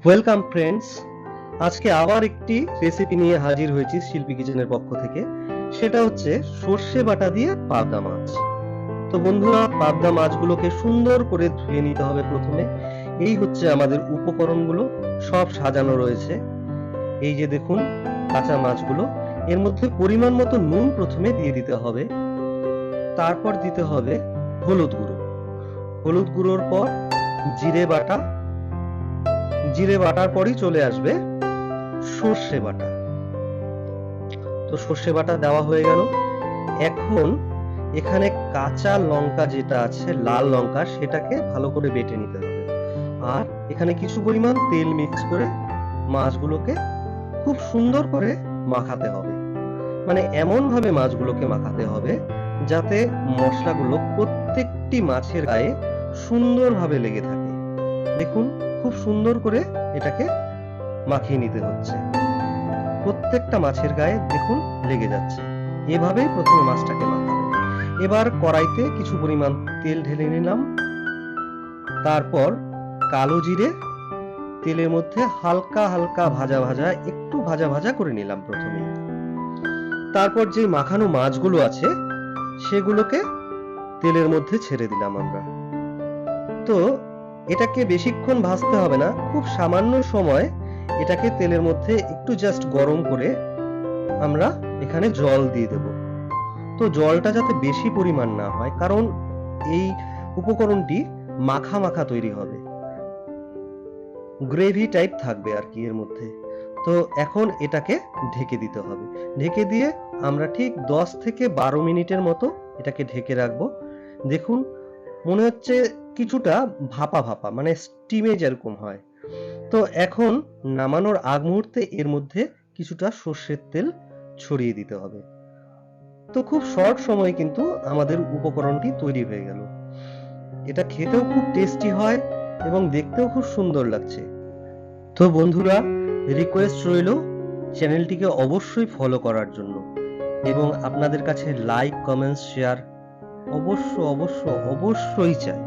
Welcome friends, আজকে আবার একটি রেসিপি নিয়ে হাজির হয়েছি শিল্পী কিচেনের পক্ষ থেকে। সেটা হচ্ছে সর্ষে বাটা দিয়ে পাবদা মাছ। তো বন্ধুরা, পাবদা মাছগুলোকে সুন্দর করে ধুয়ে নিতে হবে প্রথমে। এই হচ্ছে আমাদের উপকরণগুলো, সব সাজানো রয়েছে। এই যে দেখুন কাঁচা মাছগুলো, এর মধ্যে পরিমাণ মতো নুন প্রথমে দিয়ে দিতে হবে। তারপর দিতে হবে হলুদ গুঁড়ো। হলুদ গুঁড়োর পর জিরে বাটা। জিরে বাটার পরই চলে আসবে সর্ষে বাটা। তো সর্ষে বাটা দেওয়া হয়ে গেল। এখন এখানে কাঁচা লঙ্কা যেটা আছে, লাল লঙ্কা, সেটাকে ভালো করে বেটে নিতে হবে। আর এখানে কিছু পরিমাণ তেল মিক্স করে মাছগুলোকে খুব সুন্দর করে মাখাতে হবে। মানে এমন ভাবে মাছগুলোকে মাখাতে হবে যাতে মশলাগুলো প্রত্যেকটি মাছের গায়ে সুন্দরভাবে লেগে থাকে। দেখুন খুব সুন্দর করে এটাকে মাখিয়ে নিতে হচ্ছে। প্রত্যেকটা মাছের গায়ে দেখুন লেগে যাচ্ছে। এভাবেই প্রথমে মাছটাকে মাখাবো। এবার কড়াইতে কিছু পরিমাণ তেল ঢেলে নিলাম। তারপর কালো জিরে তেলের মধ্যে হালকা হালকা ভাজা ভাজা, একটু ভাজা ভাজা করে নিলাম প্রথমে। তারপর যে মাখানো মাছগুলো আছে সেগুলোকে তেলের মধ্যে ছেড়ে দিলাম আমরা। তো এটাকে বেশিক্ষণ ভাজতে হবে না, খুব সামান্য সময় এটাকে তেলের মধ্যে একটু জাস্ট গরম করে আমরা এখানে জল দিয়ে দেব। তো জলটা যাতে বেশি পরিমাণ না হয়, কারণ এই উপকরণটি মাখা মাখা তৈরি হবে, গ্রেভি টাইপ থাকবে আর কি এর মধ্যে। তো এখন এটাকে ঢেকে দিতে হবে। ঢেকে দিয়ে আমরা ঠিক 10 থেকে 12 মিনিটের মতো এটাকে ঢেকে রাখবো। দেখুন মনে হচ্ছে কিছুটা ভাপা ভাপা, মানে স্টিমে যেরকম হয়। তো এখন নামানোর আগ মুহূর্তে এর মধ্যে কিছুটা সর্ষের তেল ছড়িয়ে দিতে হবে। তো খুব শর্ট সময়ে কিন্তু আমাদের উপকরণটি তৈরি হয়ে গেল। এটা খেতেও খুব টেস্টি হয় এবং দেখতেও খুব সুন্দর লাগছে। তো বন্ধুরা, রিকোয়েস্ট রইল চ্যানেলটিকে অবশ্যই ফলো করার জন্য, এবং আপনাদের কাছে লাইক, কমেন্টস, শেয়ার অবশ্যই চাই।